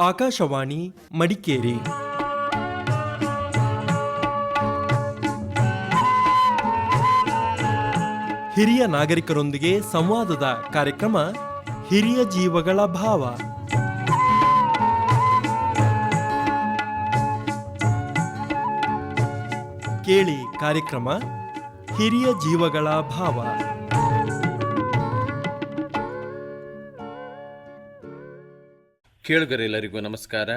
ಆಕಾಶವಾಣಿ ಮಡಿಕೇರಿ. ಹಿರಿಯ ನಾಗರಿಕರೊಂದಿಗೆ ಸಂವಾದದ ಕಾರ್ಯಕ್ರಮ ಹಿರಿಯ ಜೀವಗಳ ಭಾವ. ಕೇಳಿ ಕಾರ್ಯಕ್ರಮ ಹಿರಿಯ ಜೀವಗಳ ಭಾವ. ಕೇಳುಗರೆಲ್ಲರಿಗೂ ನಮಸ್ಕಾರ.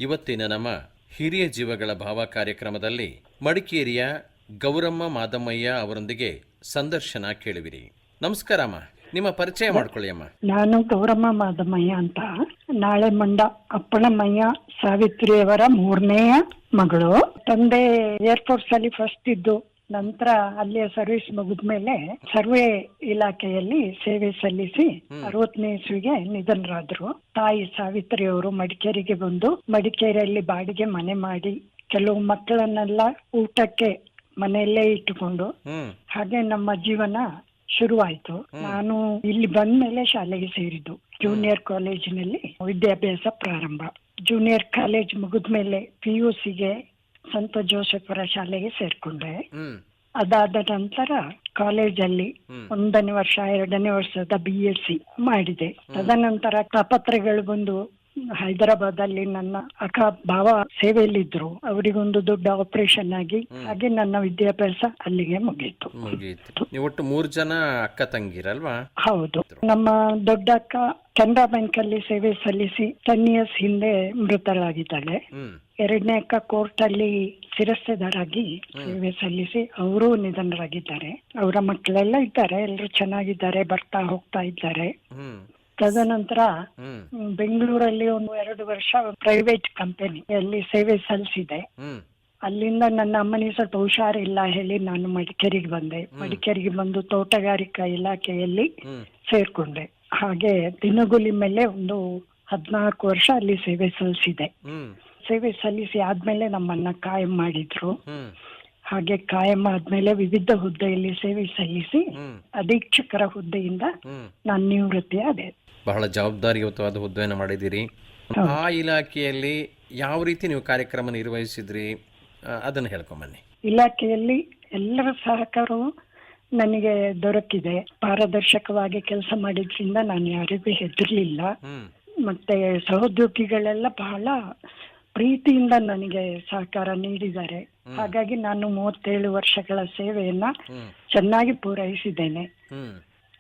ಇವತ್ತಿನ ನಮ್ಮ ಹಿರಿಯ ಜೀವಗಳ ಭಾವ ಕಾರ್ಯಕ್ರಮದಲ್ಲಿ ಮಡಿಕೇರಿಯ ಗೌರಮ್ಮ ಮಾದಮ್ಮಯ್ಯ ಅವರೊಂದಿಗೆ ಸಂದರ್ಶನ ಕೇಳುವಿರಿ. ನಮಸ್ಕಾರ ಅಮ್ಮ, ನಿಮ್ಮ ಪರಿಚಯ ಮಾಡ್ಕೊಳ್ಳಿ ಅಮ್ಮ. ನಾನು ಗೌರಮ್ಮ ಮಾದಮ್ಮಯ್ಯ ಅಂತ, ನಾಳೆ ಮಂಡ ಅಪ್ಪಣಮಯ್ಯ ಸಾವಿತ್ರಿಯವರ 3ನೇಯ ಮಗಳು. ತಂದೆ ಏರ್ಫೋರ್ಸ್ ಅಲ್ಲಿ ಫಸ್ಟ್ ಇದ್ದು, ನಂತರ ಅಲ್ಲಿಯ ಸರ್ವಿಸ್ ಮುಗಿದ್ಮೇಲೆ ಸರ್ವೆ ಇಲಾಖೆಯಲ್ಲಿ ಸೇವೆ ಸಲ್ಲಿಸಿ 60ನೇ ಇಸ್ವಿಗೆ ನಿಧನರಾದ್ರು. ತಾಯಿ ಸಾವಿತ್ರಿಯವರು ಮಡಿಕೇರಿಗೆ ಬಂದು ಮಡಿಕೇರಿಯಲ್ಲಿ ಬಾಡಿಗೆ ಮನೆ ಮಾಡಿ ಕೆಲವು ಮಕ್ಕಳನ್ನೆಲ್ಲ ಊಟಕ್ಕೆ ಮನೆಯಲ್ಲೇ ಇಟ್ಟುಕೊಂಡು ಹಾಗೆ ನಮ್ಮ ಜೀವನ ಶುರುವಾಯ್ತು. ನಾನು ಇಲ್ಲಿ ಬಂದ್ಮೇಲೆ ಶಾಲೆಗೆ ಸೇರಿದ್ದು. ಜೂನಿಯರ್ ಕಾಲೇಜಿನಲ್ಲಿ ವಿದ್ಯಾಭ್ಯಾಸ ಪ್ರಾರಂಭ. ಜೂನಿಯರ್ ಕಾಲೇಜ್ ಮುಗಿದ್ಮೇಲೆ PUCಗೆ ಸಂತ ಜೋಸೆಫರ ಶಾಲೆಗೆ ಸೇರ್ಕೊಂಡೆ. ಅದಾದ ನಂತರ ಕಾಲೇಜಲ್ಲಿ 1ನೇ ವರ್ಷ 2ನೇ ವರ್ಷದ BSc ಮಾಡಿದೆ. ತದನಂತರ ತಾಪತ್ರೆಗಳು ಬಂದು ಹೈದರಾಬಾದ್ ಅಲ್ಲಿ ನನ್ನ ಅಕ್ಕ ಭಾವ ಸೇವೆಯಲ್ಲಿದ್ರು. ಅವರಿಗೊಂದು ದೊಡ್ಡ ಆಪರೇಷನ್ ಆಗಿ ಹಾಗೆ ನನ್ನ ವಿದ್ಯಾಭ್ಯಾಸ ಅಲ್ಲಿಗೆ ಮುಗೀತು. ನೀವು ಒಟ್ಟು 3 ಜನ ಅಕ್ಕ ತಂಗಿರಲ್ವಾ? ಹೌದು. ನಮ್ಮ ದೊಡ್ಡ ಅಕ್ಕ ಕೆನರಾ ಬ್ಯಾಂಕ್ ಅಲ್ಲಿ ಸೇವೆ ಸಲ್ಲಿಸಿ 10 years ಹಿಂದೆ ಮೃತರಾಗಿದ್ದಾಳೆ. 2ನೇ ಅಕ್ಕ ಕೋರ್ಟ್ ಅಲ್ಲಿ ಶಿರಸ್ತೆದಾರಾಗಿ ಸೇವೆ ಸಲ್ಲಿಸಿ ಅವರು ನಿಧನರಾಗಿದ್ದಾರೆ. ಅವರ ಮಕ್ಕಳೆಲ್ಲ ಇದ್ದಾರೆ, ಎಲ್ಲರೂ ಚೆನ್ನಾಗಿದ್ದಾರೆ, ಬರ್ತಾ ಹೋಗ್ತಾ ಇದ್ದಾರೆ. ತದನಂತರ ಬೆಂಗಳೂರಲ್ಲಿ 2 ವರ್ಷ ಪ್ರೈವೇಟ್ ಕಂಪನಿಯಲ್ಲಿ ಸೇವೆ ಸಲ್ಲಿಸಿದೆ. ಅಲ್ಲಿಂದ ನನ್ನ ಅಮ್ಮನಿಗೆ ಸ್ವಲ್ಪ ಹುಷಾರಿಲ್ಲ ಹೇಳಿ ನಾನು ಮಡಿಕೇರಿಗೆ ಬಂದೆ. ಮಡಿಕೇರಿಗೆ ಬಂದು ತೋಟಗಾರಿಕಾ ಇಲಾಖೆಯಲ್ಲಿ ಸೇರ್ಕೊಂಡೆ. ಹಾಗೆ ದಿನಗೂಲಿ ಮೇಲೆ 14 ವರ್ಷ ಅಲ್ಲಿ ಸೇವೆ ಸಲ್ಲಿಸಿದೆ. ಸೇವೆ ಸಲ್ಲಿಸಿ ಆದ್ಮೇಲೆ ನಮ್ಮನ್ನ ಕಾಯಂ ಮಾಡಿದ್ರು. ಹಾಗೆ ಕಾಯಂ ಆದ್ಮೇಲೆ ವಿವಿಧ ಹುದ್ದೆಯಲ್ಲಿ ಸೇವೆ ಸಲ್ಲಿಸಿ ಅಧೀಕ್ಷಕರ ಹುದ್ದೆಯಿಂದ ನಾನು ನಿವೃತ್ತಿ ಆದೆ. ಬಹಳ ಜವಾಬ್ದಾರಿಯುತವಾದ ಹುದ್ದೆಯನ್ನು ಮಾಡಿದ್ದೀರಿ. ಆ ಇಲಾಖೆಯಲ್ಲಿ ಯಾವ ರೀತಿ ನೀವು ಕಾರ್ಯಕ್ರಮ ನಿರ್ವಹಿಸಿದ್ರಿ ಅದನ್ನು ಹೇಳ್ಕೊಂಬನ್ನಿ. ಇಲಾಖೆಯಲ್ಲಿ ಎಲ್ಲರ ಸಹಕಾರವು ನನಗೆ ದೊರಕಿದೆ. ಪಾರದರ್ಶಕವಾಗಿ ಕೆಲಸ ಮಾಡಿದ್ರಿಂದ ನಾನು ಯಾರಿಗೂ ಹೆದರ್ಲಿಲ್ಲ. ಮತ್ತೆ ಸಹೋದ್ಯೋಗಿಗಳೆಲ್ಲ ಬಹಳ ಪ್ರೀತಿಯಿಂದ ನನಗೆ ಸಹಕಾರ ನೀಡಿದ್ದಾರೆ. ಹಾಗಾಗಿ ನಾನು 37 ವರ್ಷಗಳ ಸೇವೆಯನ್ನ ಚೆನ್ನಾಗಿ ಪೂರೈಸಿದ್ದೇನೆ.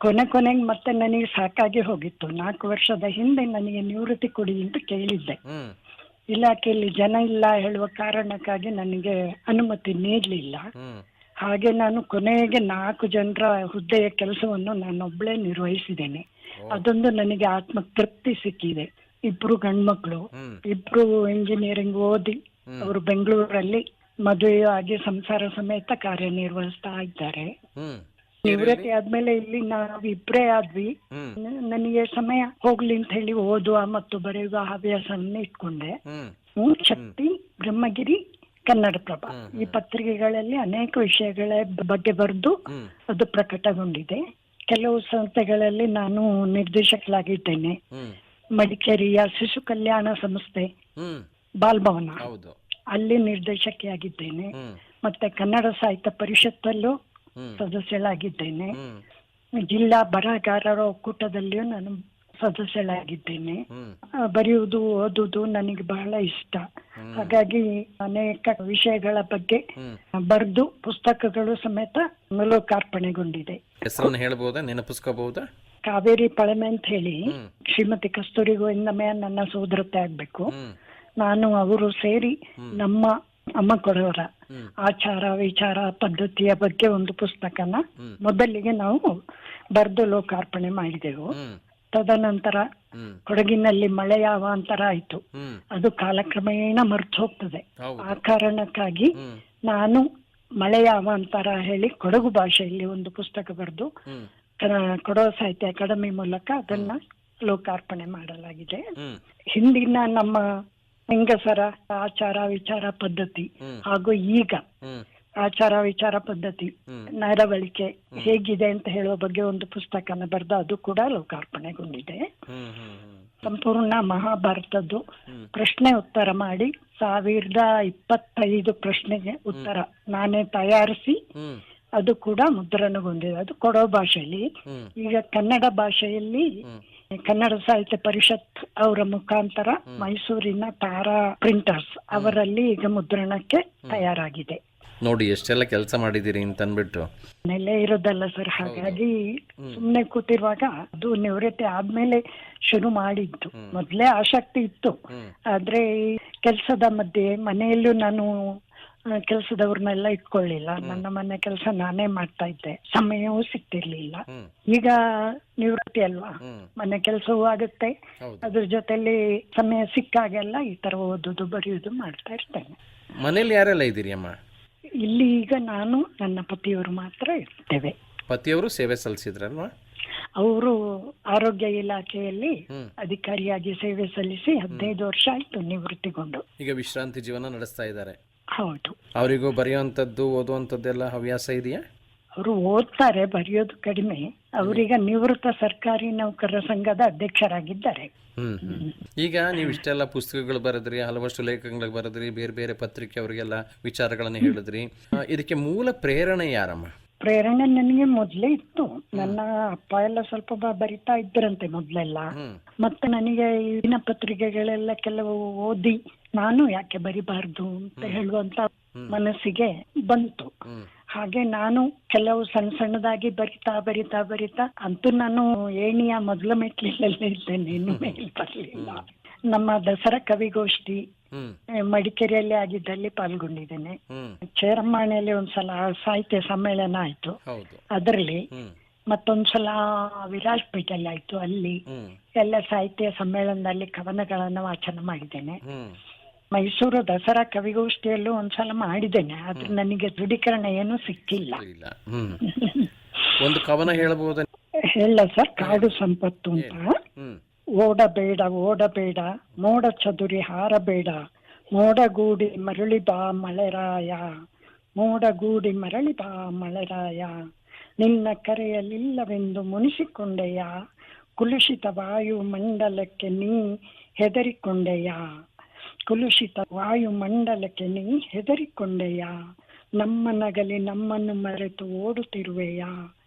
ಕೊನೆಗೆ ಮತ್ತೆ ನನಗೆ ಸಾಕಾಗಿ ಹೋಗಿತ್ತು. 4 ವರ್ಷದ ಹಿಂದೆ ನನಗೆ ನಿವೃತ್ತಿ ಕೊಡಿ ಅಂತ ಕೇಳಿದ್ದೆ. ಇಲಾಖೆಯಲ್ಲಿ ಜನ ಇಲ್ಲ ಹೇಳುವ ಕಾರಣಕ್ಕಾಗಿ ನನಗೆ ಅನುಮತಿ ನೀಡಲಿಲ್ಲ. ಹಾಗೆ ನಾನು ಕೊನೆಗೆ 4 ಜನರ ಹುದ್ದೆಯ ಕೆಲಸವನ್ನು ನಾನೊಬ್ಳೇ ನಿರ್ವಹಿಸಿದ್ದೇನೆ. ಅದೊಂದು ನನಗೆ ಆತ್ಮ ತೃಪ್ತಿ ಸಿಕ್ಕಿದೆ. 2 ಗಂಡ್ಮಕ್ಳು, 2 ಇಂಜಿನಿಯರಿಂಗ್ ಓದಿ ಅವರು ಬೆಂಗಳೂರಲ್ಲಿ ಮದುವೆ ಆಗಿ ಸಂಸಾರ ಸಮೇತ ಕಾರ್ಯನಿರ್ವಹಿಸ್ತಾ ಇದ್ದಾರೆ. ನಿವೃತ್ತಿ ಆದ್ಮೇಲೆ ಇಲ್ಲಿ ನಾವು 2 ಆದ್ವಿ. ನನಗೆ ಸಮಯ ಹೋಗ್ಲಿ ಅಂತ ಹೇಳಿ ಓದುವ ಮತ್ತು ಬರೆಯುವ ಹವ್ಯಾಸವನ್ನು ಇಟ್ಕೊಂಡೆ. ಶಕ್ತಿ, ಬ್ರಹ್ಮಗಿರಿ, ಕನ್ನಡಪ್ರಭ ಈ ಪತ್ರಿಕೆಗಳಲ್ಲಿ ಅನೇಕ ವಿಷಯಗಳ ಬಗ್ಗೆ ಬರೆದು ಅದು ಪ್ರಕಟಗೊಂಡಿದೆ. ಕೆಲವು ಸಂಸ್ಥೆಗಳಲ್ಲಿ ನಾನು ನಿರ್ದೇಶಕರಾಗಿದ್ದೇನೆ. ಮಡಿಕೇರಿಯ ಶಿಶು ಕಲ್ಯಾಣ ಸಂಸ್ಥೆ ಬಾಲ್ಭವನ ಅಲ್ಲಿ ನಿರ್ದೇಶಕಿಯಾಗಿದ್ದೇನೆ. ಮತ್ತೆ ಕನ್ನಡ ಸಾಹಿತ್ಯ ಪರಿಷತ್ತಲ್ಲೂ ಸದಸ್ಯಳಾಗಿದ್ದೇನೆ. ಜಿಲ್ಲಾ ಬರಹಗಾರರ ಒಕ್ಕೂಟದಲ್ಲಿಯೂ ನಾನು ಸದಸ್ಯಳಾಗಿದ್ದೇನೆ. ಬರೆಯುವುದು ಓದುವುದು ನನಗೆ ಬಹಳ ಇಷ್ಟ. ಹಾಗಾಗಿ ಅನೇಕ ವಿಷಯಗಳ ಬಗ್ಗೆ ಬರೆದು ಪುಸ್ತಕಗಳು ಸಮೇತ ಲೋಕಾರ್ಪಣೆಗೊಂಡಿದೆ. ಹೆಸರನ್ನು ಹೇಳಬಹುದಾ, ನೆನಪಿಸ್ಕೋಬಹುದಾ? ಕಾವೇರಿ ಪಳಮೆ ಅಂತ ಹೇಳಿ ಶ್ರೀಮತಿ ಕಸ್ತೂರಿ ಗೋವಿಂದಮ್ಮಯ್ಯ ನನ್ನ ಸೋದರತೆ ಆಗ್ಬೇಕು. ನಾನು ಅವರು ಸೇರಿ ನಮ್ಮ ಅಮ್ಮ ಕೊಡವರ ಆಚಾರ ವಿಚಾರ ಪದ್ಧತಿಯ ಬಗ್ಗೆ ಒಂದು ಪುಸ್ತಕನ ಮೊದಲಿಗೆ ನಾವು ಬರೆದು ಲೋಕಾರ್ಪಣೆ ಮಾಡಿದೆವು. ತದನಂತರ ಕೊಡಗಿನಲ್ಲಿ ಮಳೆ ಅವಾಂತರ ಆಯ್ತು. ಅದು ಕಾಲಕ್ರಮೇಣ ಮರ್ತು ಹೋಗ್ತದೆ. ಆ ಕಾರಣಕ್ಕಾಗಿ ನಾನು ಮಳೆಯ ಅವಾಂತರ ಹೇಳಿ ಕೊಡಗು ಭಾಷೆಯಲ್ಲಿ ಒಂದು ಪುಸ್ತಕ ಬರೆದು ಕೊಡವ ಸಾಹಿತ್ಯ ಅಕಾಡೆಮಿ ಮೂಲಕ ಅದನ್ನ ಲೋಕಾರ್ಪಣೆ ಮಾಡಲಾಗಿದೆ. ಹಿಂದಿನ ನಮ್ಮ ಹೆಂಗಸರ ಆಚಾರ ವಿಚಾರ ಪದ್ಧತಿ ಹಾಗೂ ಈಗ ಆಚಾರ ವಿಚಾರ ಪದ್ಧತಿ ನಡವಳಿಕೆ ಹೇಗಿದೆ ಅಂತ ಹೇಳುವ ಬಗ್ಗೆ ಒಂದು ಪುಸ್ತಕನ ಬರೆದು ಅದು ಕೂಡ ಲೋಕಾರ್ಪಣೆಗೊಂಡಿದೆ. ಸಂಪೂರ್ಣ ಮಹಾಭಾರತದ್ದು ಪ್ರಶ್ನೆ ಉತ್ತರ ಮಾಡಿ 1025 ಪ್ರಶ್ನೆಗೆ ಉತ್ತರ ನಾನೇ ತಯಾರಿಸಿ ಹ್ಮ್ ಅದು ಕೂಡ ಮುದ್ರಣಗೊಂಡಿದೆ. ಅದು ಕೊಡೋ ಭಾಷೆಯಲ್ಲಿ. ಈಗ ಕನ್ನಡ ಭಾಷೆಯಲ್ಲಿ ಕನ್ನಡ ಸಾಹಿತ್ಯ ಪರಿಷತ್ ಅವರ ಮುಖಾಂತರ ಮೈಸೂರಿನ ತಾರಾ ಪ್ರಿಂಟರ್ಸ್ ಅವರಲ್ಲಿ ಈಗ ಮುದ್ರಣಕ್ಕೆ ತಯಾರಾಗಿದೆ. ನೋಡಿ ಎಷ್ಟೆಲ್ಲ ಕೆಲಸ ಮಾಡಿದ್ದೀರಿ ಅಂತ ಅಂದ್ಬಿಟ್ಟು. ನೆಲೆ ಇರೋದಲ್ಲ ಸರ್, ಹಾಗಾಗಿ ಸುಮ್ನೆ ಕೂತಿರುವಾಗ ಅದು ನಿವೃತ್ತಿ ಆದ್ಮೇಲೆ ಶುರು ಮಾಡಿದ್ದು. ಮೊದ್ಲೇ ಆಸಕ್ತಿ ಇತ್ತು, ಆದ್ರೆ ಕೆಲಸದ ಮಧ್ಯೆ ಮನೆಯಲ್ಲೂ ನಾನು ಕೆಲಸದವ್ರನ್ನೆಲ್ಲ ಇಟ್ಕೊಳ್ಳಿಲ್ಲ. ನನ್ನ ಮನೆ ಕೆಲಸ ನಾನೇ ಮಾಡ್ತಾ ಇದ್ದೆ, ಸಮಯವೂ ಸಿಗ್ತಿರ್ಲಿಲ್ಲ. ಈಗ ನಿವೃತ್ತಿ ಅಲ್ವಾ, ಮನೆ ಕೆಲಸವೂ ಆಗುತ್ತೆ, ಅದ್ರ ಜೊತೆಲಿ ಸಮಯ ಸಿಕ್ಕಾಗೆಲ್ಲ ಈ ತರ ಓದುದು ಬರೆಯುವುದು ಮಾಡ್ತಾ ಇರ್ತೇನೆ. ಮನೇಲಿ ಯಾರೆಲ್ಲ ಇದ್ದೀರಿ ಅಮ್ಮ? ಇಲ್ಲಿ ಈಗ ನಾನು ನನ್ನ ಪತಿಯವರು ಮಾತ್ರ ಇರ್ತೇವೆ. ಪತಿಯವರು ಸೇವೆ ಸಲ್ಲಿಸಿದ್ರಲ್ವಾ? ಅವರು ಆರೋಗ್ಯ ಇಲಾಖೆಯಲ್ಲಿ ಅಧಿಕಾರಿಯಾಗಿ ಸೇವೆ ಸಲ್ಲಿಸಿ 15 ವರ್ಷ ಆಯ್ತು ನಿವೃತ್ತಿಗೊಂಡು. ಈಗ ವಿಶ್ರಾಂತಿ ಜೀವನ ನಡೆಸ್ತಾ ಇದ್ದಾರೆ. ಹೌದು. ಅವರಿಗೂ ಬರೆಯುವಂಥದ್ದು ಓದುವಂಥದ್ದೆಲ್ಲ ಹವ್ಯಾಸ ಇದೆಯಾ? ಅವರು ಓದ್ತಾರೆ, ಬರೆಯೋದು ಕಡಿಮೆ. ಅವರೀಗ ನಿವೃತ್ತ ಸರ್ಕಾರಿ ನೌಕರರ ಸಂಘದ ಅಧ್ಯಕ್ಷರಾಗಿದ್ದಾರೆ. ಈಗ ನೀವು ಇಷ್ಟೆಲ್ಲ ಪುಸ್ತಕಗಳು ಬರೆದ್ರಿ, ಹಲವಷ್ಟು ಲೇಖನಗಳು ಬರೆದ್ರಿ, ಬೇರೆ ಬೇರೆ ಪತ್ರಿಕೆ ಅವರಿಗೆಲ್ಲ ವಿಚಾರಗಳನ್ನು ಹೇಳಿದ್ರಿ. ಇದಕ್ಕೆ ಮೂಲ ಪ್ರೇರಣೆ ಯಾರಮ್ಮ? ಪ್ರೇರಣೆ ನನಗೆ ಮೊದ್ಲೇ ಇತ್ತು. ನನ್ನ ಅಪ್ಪ ಎಲ್ಲ ಸ್ವಲ್ಪ ಬರಿತಾ ಇದ್ರಂತೆ ಮೊದ್ಲೆಲ್ಲ. ಮತ್ತೆ ನನಗೆ ಈ ದಿನಪತ್ರಿಕೆಗಳೆಲ್ಲ ಕೆಲವು ಓದಿ ನಾನು ಯಾಕೆ ಬರಿಬಾರ್ದು ಅಂತ ಹೇಳುವಂತ ಮನಸ್ಸಿಗೆ ಬಂತು. ಹಾಗೆ ನಾನು ಕೆಲವು ಸಣ್ಣದಾಗಿ ಬರಿತಾ ಅಂತೂ ನಾನು ಏಣಿಯ ಮೊದಲ ಮೆಟ್ಲಲ್ಲೇ ಇದ್ದೇನೆ, ಇನ್ನು ಮೇಲೆ ಬರಲಿಲ್ಲ. ನಮ್ಮ ದಸರಾ ಕವಿಗೋಷ್ಠಿ ಮಡಿಕೇರಿಯಲ್ಲಿ ಆಗಿದ್ದಲ್ಲಿ ಪಾಲ್ಗೊಂಡಿದ್ದೇನೆ. ಚೇರಮ್ಮಾಣಿಯಲ್ಲಿ ಒಂದ್ಸಲ ಸಾಹಿತ್ಯ ಸಮ್ಮೇಳನ ಆಯ್ತು, ಅದರಲ್ಲಿ ಮತ್ತೊಂದ್ಸಲ ವಿರಾಜಪೇಟೆಯಲ್ಲಿ ಆಯ್ತು, ಅಲ್ಲಿ ಎಲ್ಲ ಸಾಹಿತ್ಯ ಸಮ್ಮೇಳನದಲ್ಲಿ ಕವನಗಳನ್ನ ವಾಚನ ಮಾಡಿದ್ದೇನೆ. ಮೈಸೂರು ದಸರಾ ಕವಿಗೋಷ್ಠಿಯಲ್ಲೂ ಒಂದ್ಸಲ ಮಾಡಿದ್ದೇನೆ, ಆದ್ರೆ ನನಗೆ ದೃಢೀಕರಣ ಏನೂ ಸಿಕ್ಕಿಲ್ಲ. ಒಂದು ಕವನ ಹೇಳಬಹುದ? ಹೇಳ ಸರ್. ಕಾಡು ಸಂಪತ್ತು ಅಂತ. ಓಡಬೇಡ ಓಡಬೇಡ ಮೋಡ ಚದುರಿ ಹಾರಬೇಡ, ಮೋಡಗೂಡಿ ಮರಳಿ ಬಾ ಮಳೆರಾಯ, ಮೋಡಗೂಡಿ ಮರಳಿ ಬಾ ಮಳೆರಾಯ, ನಿನ್ನ ಕರೆಯಲಿಲ್ಲವೆಂದು ಮುನಿಸಿಕೊಂಡೆಯ, ಕುಲುಷಿತ ವಾಯು ಮಂಡಲಕ್ಕೆ ನೀ ಹೆದರಿಕೊಂಡೆಯ, ಕುಲುಷಿತ ವಾಯು ಮಂಡಲಕ್ಕೆ ನೀ ಹೆದರಿಕೊಂಡೆಯ, ನಮ್ಮ ನಗಲಿ ನಮ್ಮನ್ನು ಮರೆತು ಓಡುತ್ತಿರುವೆಯ,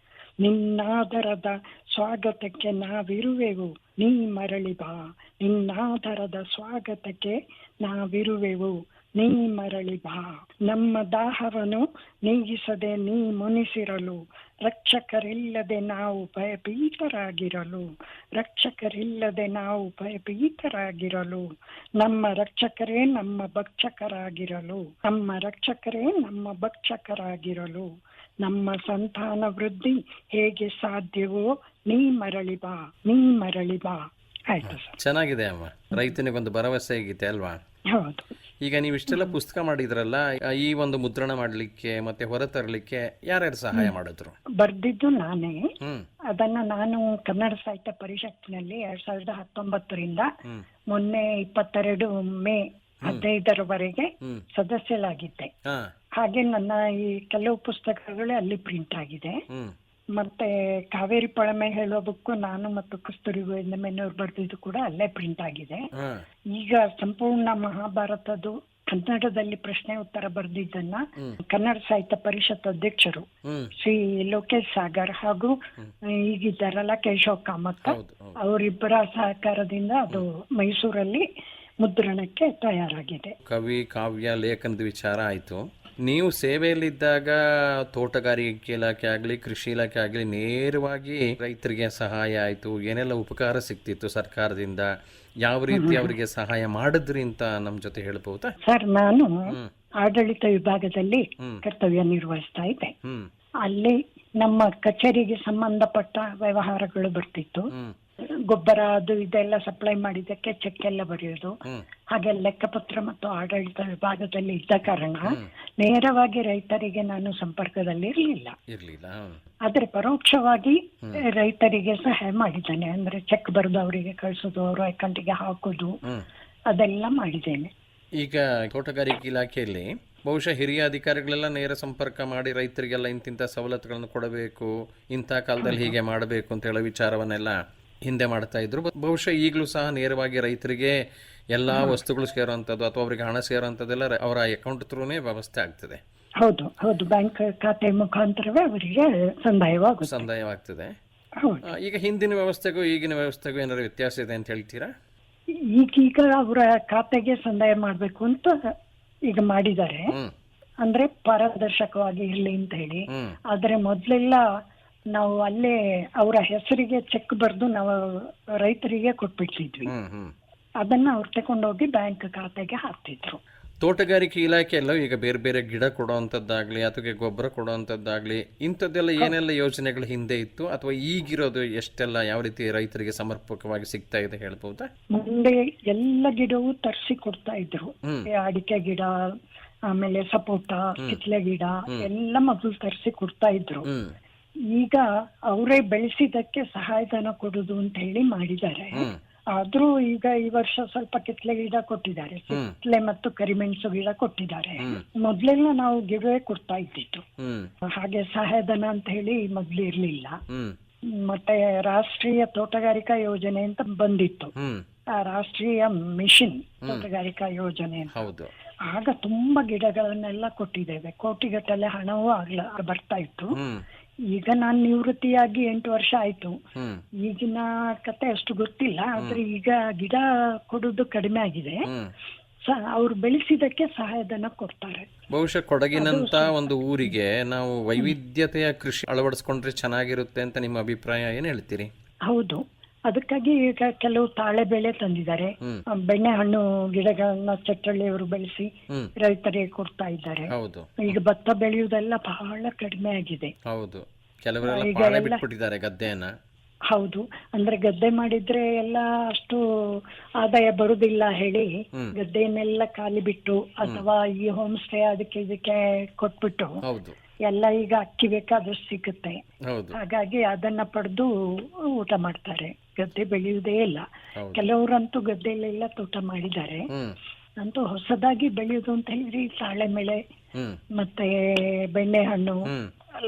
ನಿನ್ನಾದರದ ಸ್ವಾಗತಕ್ಕೆ ನಾವಿರುವೆವು ನೀ ಮರಳಿ ಬಾ, ನಿನ್ನಾದರದ ಸ್ವಾಗತಕ್ಕೆ ನಾವಿರುವೆವು ನೀ ಮರಳಿ ಬಾ, ನಮ್ಮ ದಾಹವನ್ನು ನೀಗಿಸದೆ ನೀ ಮುನಿಸಿರಲು, ರಕ್ಷಕರಿಲ್ಲದೆ ನಾವು ಭಯಭೀತರಾಗಿರಲು, ರಕ್ಷಕರಿಲ್ಲದೆ ನಾವು ಭಯಭೀತರಾಗಿರಲು, ನಮ್ಮ ರಕ್ಷಕರೇ ನಮ್ಮ ಭಕ್ಷಕರಾಗಿರಲು, ನಮ್ಮ ರಕ್ಷಕರೇ ನಮ್ಮ ಭಕ್ಷಕರಾಗಿರಲು, ನಮ್ಮ ಸಂತಾನ ವೃದ್ಧಿ ಹೇಗೆ ಸಾಧ್ಯವೋ ನೀ ಮರಳಿ ಬಾ, ನೀ ಮರಳಿ ಬಾ. ಆಯ್ತು ಸರ್. ಚೆನ್ನಾಗಿದೆ ಅಮ್ಮ, ರೈತನಿಗೊಂದು ಭರವಸೆ ಗೀತೆ ಅಲ್ವಾ? ಹೌದು. ಈಗ ನೀವು ಇಷ್ಟೆಲ್ಲ ಪುಸ್ತಕ ಮಾಡಿದ್ರಲ್ಲ, ಈ ಒಂದು ಮುದ್ರಣ ಮಾಡ್ಲಿಕ್ಕೆ ಮತ್ತೆ ಹೊರತರಲಿಕ್ಕೆ ಯಾರ್ಯಾರು ಸಹಾಯ ಮಾಡಿದ್ರು? ಬರ್ದಿದ್ದು ನಾನೇ. ಅದನ್ನ ನಾನು ಕನ್ನಡ ಸಾಹಿತ್ಯ ಪರಿಷತ್ನಲ್ಲಿ 2019ರಿಂದ ಮೊನ್ನೆ 22 ಮೇ 15ರವರೆಗೆ ಸದಸ್ಯರಾಗಿದ್ದೆ. ಹಾಗೆ ನನ್ನ ಈ ಕೆಲವು ಪುಸ್ತಕಗಳು ಅಲ್ಲಿ ಪ್ರಿಂಟ್ ಆಗಿದೆ. ಮತ್ತೆ ಕಾವೇರಿ ಪಳಮೆ ಹೇಳುವ ಬುಕ್ಕು ನಾನು ಮತ್ತು ಕಸ್ತೂರಿ ಗೋವಿಂದ ಮೆನ್ನೂರು ಬರೆದಿದ್ದು ಕೂಡ ಅಲ್ಲೇ ಪ್ರಿಂಟ್ ಆಗಿದೆ. ಈಗ ಸಂಪೂರ್ಣ ಮಹಾಭಾರತದ್ದು ಕನ್ನಡದಲ್ಲಿ ಪ್ರಶ್ನೆ ಉತ್ತರ ಬರೆದಿದ್ದನ್ನ ಕನ್ನಡ ಸಾಹಿತ್ಯ ಪರಿಷತ್ ಅಧ್ಯಕ್ಷರು ಶ್ರೀ ಲೋಕೇಶ್ ಸಾಗರ್ ಹಾಗೂ ಈಗಿದ್ದಾರಲ್ಲ ಕೇಶವ್ ಕಾಮತ್, ಅವರಿಬ್ಬರ ಸಹಕಾರದಿಂದ ಅದು ಮೈಸೂರಲ್ಲಿ ಮುದ್ರಣಕ್ಕೆ ತಯಾರಾಗಿದೆ. ಕವಿ ಕಾವ್ಯ ಲೇಖನದ ವಿಚಾರ ಆಯ್ತು. ನೀವು ಸೇವೆಯಲ್ಲಿದ್ದಾಗ ತೋಟಗಾರಿಕೆ ಇಲಾಖೆ ಆಗಲಿ ಕೃಷಿ ಇಲಾಖೆ ಆಗಲಿ ನೇರವಾಗಿ ರೈತರಿಗೆ ಸಹಾಯ ಆಯಿತು, ಏನೆಲ್ಲ ಉಪಕಾರ ಸಿಗ್ತಿತ್ತು ಸರ್ಕಾರದಿಂದ, ಯಾವ ರೀತಿ ಅವರಿಗೆ ಸಹಾಯ ಮಾಡಿದ್ರಿ ಅಂತ ನಮ್ಮ ಜೊತೆ ಹೇಳ್ಬಹುದಾ? ಸರ್, ನಾನು ಆಡಳಿತ ವಿಭಾಗದಲ್ಲಿ ಕರ್ತವ್ಯ ನಿರ್ವಹಿಸ್ತಾ ಇದ್ದೆ. ಅಲ್ಲಿ ನಮ್ಮ ಕಚೇರಿಗೆ ಸಂಬಂಧಪಟ್ಟ ವ್ಯವಹಾರಗಳು ಬರ್ತಿತ್ತು. ಗೊಬ್ಬರ ಅದು ಇದೆಲ್ಲ ಸಪ್ಲೈ ಮಾಡಿದ್ದಕ್ಕೆ ಚೆಕ್ ಎಲ್ಲ ಬರೆಯೋದು, ಹಾಗೆ ಲೆಕ್ಕಪತ್ರ ಮತ್ತು ಆಡಳಿತ ವಿಭಾಗದಲ್ಲಿ ಇದ್ದ ಕಾರಣ ನೇರವಾಗಿ ರೈತರಿಗೆ ನಾನು ಸಂಪರ್ಕದಲ್ಲಿ ಇರಲಿಲ್ಲ. ಆದ್ರೆ ಪರೋಕ್ಷವಾಗಿ ರೈತರಿಗೆ ಸಹಾಯ ಮಾಡಿದ್ದೇನೆ. ಅಂದ್ರೆ ಚೆಕ್ ಬರೆದು ಅವರಿಗೆ ಕಳಿಸೋದು, ಅವರ ಅಕೌಂಟಿಗೆ ಹಾಕೋದು, ಅದೆಲ್ಲ ಮಾಡಿದ್ದೇನೆ. ಈಗ ತೋಟಗಾರಿಕೆ ಇಲಾಖೆಯಲ್ಲಿ ಬಹುಶಃ ಹಿರಿಯ ಅಧಿಕಾರಿಗಳೆಲ್ಲ ನೇರ ಸಂಪರ್ಕ ಮಾಡಿ ರೈತರಿಗೆಲ್ಲ ಇಂತಿಂಥ ಸವಲತ್ತುಗಳನ್ನು ಕೊಡಬೇಕು, ಇಂಥ ಕಾಲದಲ್ಲಿ ಹೀಗೆ ಮಾಡಬೇಕು ಅಂತ ಹೇಳೋ ವಿಚಾರವನ್ನೆಲ್ಲ ಹಿಂದೆ ಮಾಡ್ತಾ ಇದ್ರು. ಬಹುಶಃ ಈಗಲೂ ಸಹ ನೇರವಾಗಿ ರೈತರಿಗೆ ಎಲ್ಲ ವಸ್ತುಗಳು ಸೇರುವಂಥದ್ದು ಅಥವಾ ಅವರಿಗೆ ಹಣ ಸೇರುವಂಥದ್ದೆಲ್ಲ ಅವರ ಅಕೌಂಟ್ ಥ್ರೂನೇ ವ್ಯವಸ್ಥೆ ಆಗ್ತದೆ. ಹೌದು ಹೌದು, ಬ್ಯಾಂಕ್ ಖಾತೆ ಮುಖಾಂತರವೇ ಅವರಿಗೆ ಸಂದಾಯವಾಗ್ತದೆ. ಹೌದು. ಈಗ ಹಿಂದಿನ ವ್ಯವಸ್ಥೆಗೂ ಈಗಿನ ವ್ಯವಸ್ಥೆಗೂ ಏನಾದ್ರು ವ್ಯತ್ಯಾಸ ಇದೆ ಅಂತ ಹೇಳ್ತೀರಾ? ಈಗೀಗ ಅವರ ಖಾತೆಗೆ ಸಂದಾಯ ಮಾಡಬೇಕು ಅಂತ ಈಗ ಮಾಡಿದ್ದಾರೆ, ಅಂದ್ರೆ ಪಾರದರ್ಶಕವಾಗಿ ಇರ್ಲಿ ಅಂತ ಹೇಳಿ. ಆದ್ರೆ ಮೊದ್ಲೆಲ್ಲ ನಾವು ಅಲ್ಲೇ ಅವರ ಹೆಸರಿಗೆ ಚೆಕ್ ಬರೆದು ನಾವು ರೈತರಿಗೆ ಕೊಟ್ಬಿಡ್ತಿದ್ವಿ. ಅದನ್ನ ಅವ್ರು ತಗೊಂಡೋಗಿ ಬ್ಯಾಂಕ್ ಖಾತೆಗೆ ಹಾಕ್ತಿದ್ರು. ತೋಟಗಾರಿಕೆ ಇಲಾಖೆಯಲ್ಲೂ ಈಗ ಬೇರೆ ಬೇರೆ ಗಿಡ ಕೊಡುವಂಥದ್ದಾಗ್ಲಿ ಅಥವಾ ಗೊಬ್ಬರ ಕೊಡುವಂಥದ್ದಾಗ್ಲಿ ಇಂಥದ್ದೆಲ್ಲ ಏನೆಲ್ಲ ಯೋಜನೆಗಳು ಹಿಂದೆ ಇತ್ತು ಅಥವಾ ಈಗಿರೋದು ಎಷ್ಟೆಲ್ಲ ಯಾವ ರೀತಿ ರೈತರಿಗೆ ಸಮರ್ಪಕವಾಗಿ ಸಿಗ್ತಾ ಇದೆ ಹೇಳ್ಬಹುದಾ? ಮುಂದೆ ಎಲ್ಲ ಗಿಡವೂ ತರಿಸಿ ಕೊಡ್ತಾ ಇದ್ರು. ಅಡಿಕೆ ಗಿಡ, ಆಮೇಲೆ ಸಪೋಟ, ಕಿತ್ಲೆ ಗಿಡ ಎಲ್ಲ ಮೊದಲು ತರಿಸಿ ಕೊಡ್ತಾ ಇದ್ರು. ಈಗ ಅವರೇ ಬೆಳೆಸಿದಕ್ಕೆ ಸಹಾಯಧನ ಕೊಡುದು ಅಂತ ಹೇಳಿ ಮಾಡಿದ್ದಾರೆ. ಆದ್ರೂ ಈಗ ಈ ವರ್ಷ ಸ್ವಲ್ಪ ಕಿತ್ಲೆ ಗಿಡ ಕೊಟ್ಟಿದ್ದಾರೆ, ಕಿತ್ಲೆ ಮತ್ತು ಕರಿಮೆಣಸು ಗಿಡ ಕೊಟ್ಟಿದ್ದಾರೆ. ಮೊದ್ಲೆಲ್ಲ ನಾವು ಗಿಡವೇ ಕೊಡ್ತಾ ಇದ್ದಿತ್ತು, ಹಾಗೆ ಸಹಾಯಧನ ಅಂತ ಹೇಳಿ ಮೊದ್ಲು ಇರ್ಲಿಲ್ಲ. ಮತ್ತೆ ರಾಷ್ಟ್ರೀಯ ತೋಟಗಾರಿಕಾ ಯೋಜನೆ ಅಂತ ಬಂದಿತ್ತು, ಆ ರಾಷ್ಟ್ರೀಯ ಮಿಷನ್ ತೋಟಗಾರಿಕಾ ಯೋಜನೆ ಅಂತ. ಆಗ ತುಂಬಾ ಗಿಡಗಳನ್ನೆಲ್ಲ ಕೊಟ್ಟಿದ್ದೇವೆ, ಕೋಟಿಗಟ್ಟಲೆ ಹಣವೂ ಬರ್ತಾ ಇತ್ತು. ಈಗ ನಾನು ನಿವೃತ್ತಿಯಾಗಿ 8 ವರ್ಷ ಆಯ್ತು. ಈಗಿನ ಕತೆ ಅಷ್ಟು ಗೊತ್ತಿಲ್ಲ, ಆದ್ರೆ ಈಗ ಗಿಡ ಕೊಡುದು ಕಡಿಮೆ ಆಗಿದೆ. ಅವ್ರು ಬೆಳೆಸಿದಕ್ಕೆ ಸಹಾಯಧನ ಕೊಡ್ತಾರೆ. ಬಹುಶಃ ಕೊಡಗಿನಂತ ಒಂದು ಊರಿಗೆ ನಾವು ವೈವಿಧ್ಯತೆಯ ಕೃಷಿ ಅಳವಡಿಸ್ಕೊಂಡ್ರೆ ಚೆನ್ನಾಗಿರುತ್ತೆ ಅಂತ ನಿಮ್ಮ ಅಭಿಪ್ರಾಯ, ಏನ್ ಹೇಳ್ತೀರಿ? ಹೌದು, ಅದಕ್ಕಾಗಿ ಈಗ ಕೆಲವು ತಾಳೆ ಬೆಳೆ ತಂದಿದ್ದಾರೆ. ಬೆಣ್ಣೆ ಹಣ್ಣು ಗಿಡಗಳನ್ನ ಚಟ್ಟಳ್ಳಿಯವರು ಬೆಳೆಸಿ ರೈತರಿಗೆ ಕೊಡ್ತಾ ಇದ್ದಾರೆ. ಈಗ ಭತ್ತ ಬೆಳೆಯುವುದೆಲ್ಲ ಬಹಳ ಕಡಿಮೆ ಆಗಿದೆ. ಹೌದು, ಕೆಲವರೆಲ್ಲ ಪಾಳೆ ಬಿಟ್ಬಿಟ್ಟಿದ್ದಾರೆ ಗದ್ದೆಯನ್ನ. ಹೌದು, ಅಂದ್ರೆ ಗದ್ದೆ ಮಾಡಿದ್ರೆ ಎಲ್ಲ ಅಷ್ಟು ಆದಾಯ ಬರುದಿಲ್ಲ ಹೇಳಿ ಗದ್ದೆಯನ್ನೆಲ್ಲ ಖಾಲಿ ಬಿಟ್ಟು ಅಥವಾ ಈ ಹೋಮ್ ಸ್ಟೇ ಅದಕ್ಕೆ ಇದಕ್ಕೆ ಕೊಟ್ಬಿಟ್ಟು ಎಲ್ಲ ಈಗ ಅಕ್ಕಿ ಬೇಕಾದಷ್ಟು ಸಿಗುತ್ತೆ. ಹಾಗಾಗಿ ಅದನ್ನ ಪಡೆದು ಊಟ ಮಾಡ್ತಾರೆ, ಗದ್ದೆ ಬೆಳೆಯುವುದೇ ಇಲ್ಲ. ಕೆಲವರಂತೂ ಗದ್ದೆಯಲ್ಲೆಲ್ಲ ತೋಟ ಮಾಡಿದ್ದಾರೆ. ಅಂತೂ ಹೊಸದಾಗಿ ಬೆಳೆಯುವುದು ಅಂತ ಹೇಳಿದ್ರೆ ತಾಳೆ ಬೆಳೆ ಮತ್ತೆ ಬೆಣ್ಣೆ ಹಣ್ಣು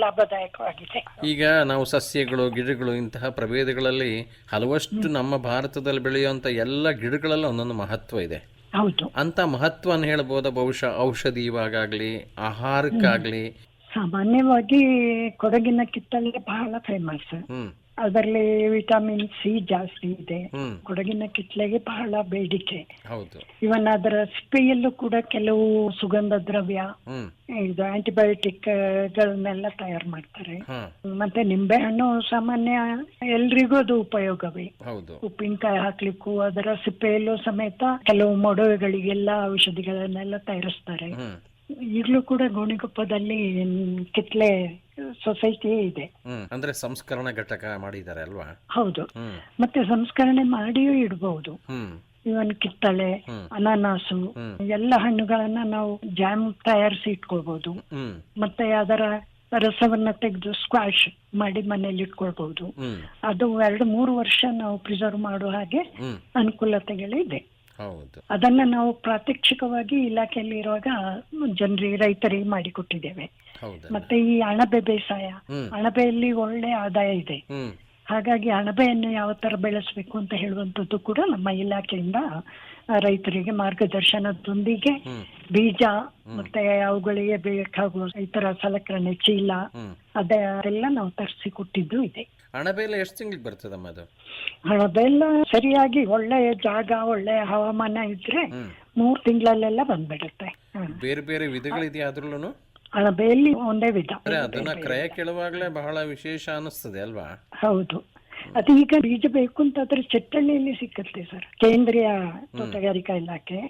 ಲಾಭದಾಯಕವಾಗಿದೆ. ಈಗ ನಾವು ಸಸ್ಯಗಳು, ಗಿಡಗಳು ಇಂತಹ ಪ್ರಭೇದಗಳಲ್ಲಿ ಹಲವಷ್ಟು ನಮ್ಮ ಭಾರತದಲ್ಲಿ ಬೆಳೆಯುವಂತ ಎಲ್ಲ ಗಿಡಗಳೆಲ್ಲ ಒಂದೊಂದು ಮಹತ್ವ ಇದೆ. ಹೌದು, ಅಂತ ಮಹತ್ವನ ಹೇಳ್ಬೋದ? ಬಹುಶಃ ಔಷಧಿ ಇವಾಗಲಿ ಆಹಾರಕ್ಕಾಗ್ಲಿ. ಸಾಮಾನ್ಯವಾಗಿ ಕೊಡಗಿನ ಕಿತ್ತಳೆ ಬಹಳ ಫೇಮಸ್. ಅದರಲ್ಲಿ ವಿಟಮಿನ್ ಸಿ ಜಾಸ್ತಿ ಇದೆ. ಕೊಡಗಿನ ಕಿತ್ಲೆಗೆ ಬಹಳ ಬೇಡಿಕೆ. ಇವನ್ ಅದರ ಸಿಪ್ಪೆಯಲ್ಲೂ ಕೂಡ ಕೆಲವು ಸುಗಂಧ ದ್ರವ್ಯ, ಇದು ಆಂಟಿಬಯೋಟಿಕ್ ಗಳನ್ನೆಲ್ಲ ತಯಾರು ಮಾಡ್ತಾರೆ. ಮತ್ತೆ ನಿಂಬೆ ಹಣ್ಣು ಸಾಮಾನ್ಯ ಎಲ್ರಿಗೂ ಅದು ಉಪಯೋಗವೇ. ಉಪ್ಪಿನಕಾಯಿ ಹಾಕ್ಲಿಕ್ಕೂ ಅದರ ಸಿಪ್ಪೆಯಲ್ಲೂ ಸಮೇತ ಕೆಲವು ಮೊಡವೆಗಳಿಗೆಲ್ಲ ಔಷಧಿಗಳನ್ನೆಲ್ಲ ತಯಾರಿಸ್ತಾರೆ. ಈಗಲೂ ಕೂಡ ಗೋಣಿಕೊಪ್ಪದಲ್ಲಿ ಕಿತ್ಲೆ ಸೊಸೈಟಿಯೇ ಇದೆ. ಅಂದ್ರೆ ಸಂಸ್ಕರಣಾ ಘಟಕ ಮಾಡಿದ್ದಾರೆ ಅಲ್ವಾ? ಹೌದು, ಮತ್ತೆ ಸಂಸ್ಕರಣೆ ಮಾಡಿಯೂ ಇಡಬಹುದು. ಇವನ್ ಕಿತ್ತಳೆ, ಅನಾನಸು ಎಲ್ಲ ಹಣ್ಣುಗಳನ್ನ ನಾವು ಜಾಮ್ ತಯಾರಿಸಿ ಇಟ್ಕೊಳ್ಬಹುದು. ಮತ್ತೆ ಅದರ ರಸವನ್ನ ತೆಗೆದು ಸ್ಕ್ವಾಶ್ ಮಾಡಿ ಮನೇಲಿ ಇಟ್ಕೊಳ್ಬಹುದು. ಅದು 2-3 ವರ್ಷ ನಾವು ಪ್ರಿಸರ್ವ್ ಮಾಡುವ ಹಾಗೆ ಅನುಕೂಲತೆಗಳಿದೆ. ಅದನ್ನ ನಾವು ಪ್ರಾತ್ಯಕ್ಷಿಕವಾಗಿ ಇಲಾಖೆಯಲ್ಲಿ ಇರುವಾಗ ರೈತರಿಗೆ ಮಾಡಿಕೊಟ್ಟಿದ್ದೇವೆ. ಮತ್ತೆ ಈ ಅಣಬೆ ಬೇಸಾಯ, ಅಣಬೆಯಲ್ಲಿ ಒಳ್ಳೆ ಆದಾಯ ಇದೆ. ಹಾಗಾಗಿ ಅಣಬೆಯನ್ನು ಯಾವ ತರ ಬೆಳೆಸಬೇಕು ಅಂತ ಹೇಳುವಂತದ್ದು ಕೂಡ ನಮ್ಮ ಇಲಾಖೆಯಿಂದ ರೈತರಿಗೆ ಮಾರ್ಗದರ್ಶನದೊಂದಿಗೆ ಬೀಜ ಮತ್ತೆ ಅವುಗಳಿಗೆ ಬೇಕಾಗುವ ಇತರ ಸಲಕರಣೆ, ಚೀಲ ಅದೆಲ್ಲ ನಾವು ತರಿಸಿ ಕೊಟ್ಟಿದ್ದು ಇದೆ. ಅಣಬೆಲ್ಲ ಎಷ್ಟು ತಿಂಗಳಿಗೆ ಬರ್ತದಮ್ಮ ಅದು? ಅಣಬೆಲ್ಲ ಸರಿಯಾಗಿ ಒಳ್ಳೆಯ ಜಾಗ, ಒಳ್ಳೆಯ ಹವಾಮಾನ ಇದ್ರೆ 3 ತಿಂಗಳಲ್ಲೆಲ್ಲ ಬಂದ್ಬಿಡುತ್ತೆ. ಬೇರೆ ಬೇರೆ ವಿಧಗಳಿದೆಯಾ ಅದ್ರಲ್ಲೂ? ಅಣಬೆಯಲ್ಲಿ ಒಂದೇ ವಿಧ. ಅದನ್ನ ಕ್ರಯ ಕೇಳುವಾಗಲೇ ಬಹಳ ವಿಶೇಷ ಅನಿಸ್ತದೆ ಅಲ್ವಾ? ಹೌದು, ಅದೀಗ ಬೀಜ ಬೇಕು ಅಂತಾದ್ರೆ ಚಟ್ಟಳ್ಳಿಯಲ್ಲಿ ಸಿಕ್ಕತ್ತೆ ಸರ್, ಕೇಂದ್ರೀಯ ತೋಟಗಾರಿಕಾ ಇಲಾಖೆ.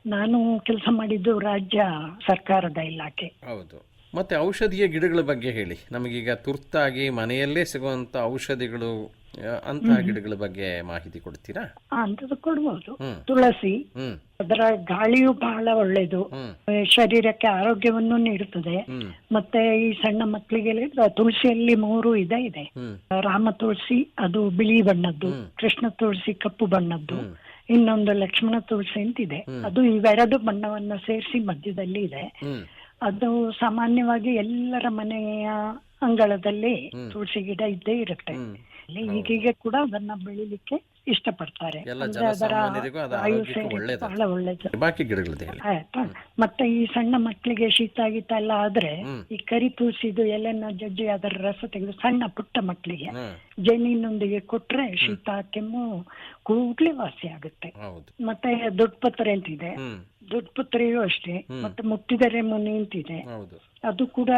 ನಾನು ಕೆಲಸ ಮಾಡಿದ್ದು ರಾಜ್ಯ ಸರ್ಕಾರದ ಇಲಾಖೆ. ಹೌದು. ಮತ್ತೆ ಔಷಧೀಯ ಗಿಡಗಳ ಬಗ್ಗೆ ಹೇಳಿ ನಮಗೀಗ. ತುರ್ತಾಗಿ ಮನೆಯಲ್ಲೇ ಸಿಗುವಂತ ಔಷಧಿಗಳು ಅಂತಹ ಗಿಡಗಳ ಬಗ್ಗೆ ಮಾಹಿತಿ ಕೊಡ್ತೀರಾ? ಅಂತದ್ದು ಕೊಡ್ಬೋದು. ತುಳಸಿ, ಅದರ ಗಾಳಿಯು ಬಹಳ ಒಳ್ಳೇದು, ಶರೀರಕ್ಕೆ ಆರೋಗ್ಯವನ್ನು ನೀಡುತ್ತದೆ. ಮತ್ತೆ ಈ ಸಣ್ಣ ಮಕ್ಕಳಿಗೆ ತುಳಸಿಯಲ್ಲಿ 3 ಇದೆ. ರಾಮ ತುಳಸಿ ಅದು ಬಿಳಿ ಬಣ್ಣದ್ದು, ಕೃಷ್ಣ ತುಳಸಿ ಕಪ್ಪು ಬಣ್ಣದ್ದು, ಇನ್ನೊಂದು ಲಕ್ಷ್ಮಣ ತುಳಸಿ ಅಂತಿದೆ. ಅದು ಇವೆರಡು ಬಣ್ಣವನ್ನ ಸೇರಿಸಿ ಮಧ್ಯದಲ್ಲಿ ಇದೆ. ಅದು ಸಾಮಾನ್ಯವಾಗಿ ಎಲ್ಲರ ಮನೆಯ ಅಂಗಳದಲ್ಲಿ ತುಳಸಿ ಗಿಡ ಇದ್ದೇ ಇರುತ್ತೆ. ಈಗೀಗ ಕೂಡ ಅದನ್ನ ಬೆಳಿಲಿಕ್ಕೆ ಇಷ್ಟಪಡ್ತಾರೆ. ಎಲ್ಲ ಅಂದ್ರೆ ಅದರ ಜನಸಾಮಾನ್ಯರಿಗೂ ಅದು ಆಯುಷ್ಯ ಆರೋಗ್ಯಕ್ಕೆ ಒಳ್ಳೇದು. ಬಹಳ ಒಳ್ಳೇದು. ಬಾಕಿ ಗಿಡಗಳದ್ದು ಹೇಳಿ. ಆಯ್ತಾ. ಮತ್ತೆ ಈ ಸಣ್ಣ ಮಕ್ಕಳಿಗೆ ಶೀತ ಗೀತ ಎಲ್ಲ ಆದ್ರೆ ಈ ಕರಿ ತುಳಸಿದು ಎಲೆನ ಜಜ್ಜಿ ಅದರ ರಸ ತೆಗೆದು ಸಣ್ಣ ಪುಟ್ಟ ಮಕ್ಕಳಿಗೆ ಜೇನಿನೊಂದಿಗೆ ಕೊಟ್ರೆ ಶೀತ ಕೆಮ್ಮು ಕೂಡ್ಲೆ ವಾಸಿ ಆಗುತ್ತೆ. ಹೌದು. ಮತ್ತೆ ದೊಡ್ಡಪತ್ರೆ ಅಂತಿದೆ, ದೊಡ್ಡಪತ್ರೆಯೂ ಅಷ್ಟೇ. ಮತ್ತೆ ಮುಟ್ಟಿದರೆ ಮುನಿ ಅಂತಿದೆ, ಹೌದು. ಅದು ಕೂಡ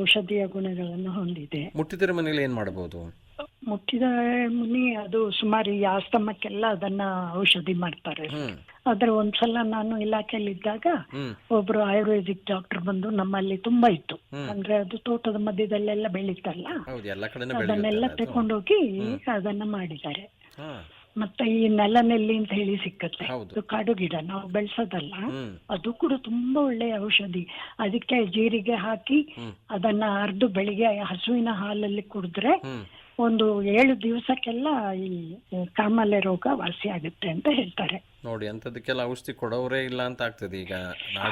ಔಷಧೀಯ ಗುಣಗಳನ್ನು ಹೊಂದಿದೆ. ಮುಟ್ಟಿದರೆ ಮನೇಲಿ ಏನ್ ಮಾಡಬಹುದು? ಮುಟ್ಟಿದ ಮುನಿ ಅದು ಸುಮಾರು ಈ ಆಸ್ತಮಕ್ಕೆಲ್ಲ ಅದನ್ನ ಔಷಧಿ ಮಾಡ್ತಾರೆ. ಆದ್ರೆ ಒಂದ್ಸಲ ನಾನು ಇಲಾಖೆಯಲ್ಲಿ ಇದ್ದಾಗ ಒಬ್ರು ಆಯುರ್ವೇದಿಕ್ ಡಾಕ್ಟರ್ ಬಂದು, ನಮ್ಮಲ್ಲಿ ತುಂಬಾ ಇತ್ತು ಅಂದ್ರೆ ಅದು ತೋಟದ ಮಧ್ಯದಲ್ಲೆಲ್ಲ ಬೆಳೀತಲ್ಲ, ಅದನ್ನೆಲ್ಲ ತಕೊಂಡೋಗಿ ಅದನ್ನ ಮಾಡಿದ್ದಾರೆ. ಮತ್ತೆ ಈ ನೆಲನೆಲ್ಲಿ ಅಂತ ಹೇಳಿ ಸಿಕ್ಕತ್ತೆ, ಅದು ಕಾಡು ಗಿಡ, ನಾವು ಬೆಳೆಸೋದಲ್ಲ, ಅದು ಕೂಡ ತುಂಬಾ ಒಳ್ಳೆಯ ಔಷಧಿ. ಅದಕ್ಕೆ ಜೀರಿಗೆ ಹಾಕಿ ಅದನ್ನ ಅರ್ದು ಬೆಳಿಗ್ಗೆ ಹಸುವಿನ ಹಾಲಲ್ಲಿ ಕುಡಿದ್ರೆ ಒಂದು 7 ದಿವಸಕ್ಕೆಲ್ಲ ಈ ಕಾಮಾಲೆ ರೋಗ ವಾಸಿ ಆಗುತ್ತೆ ಅಂತ ಹೇಳ್ತಾರೆ. ನೋಡಿ, ಅಂತದಕ್ಕೆಲ್ಲ ಔಷಧಿ ಕೊಡೋರೇ ಇಲ್ಲ ಅಂತ ಆಗ್ತದೆ ಈಗ.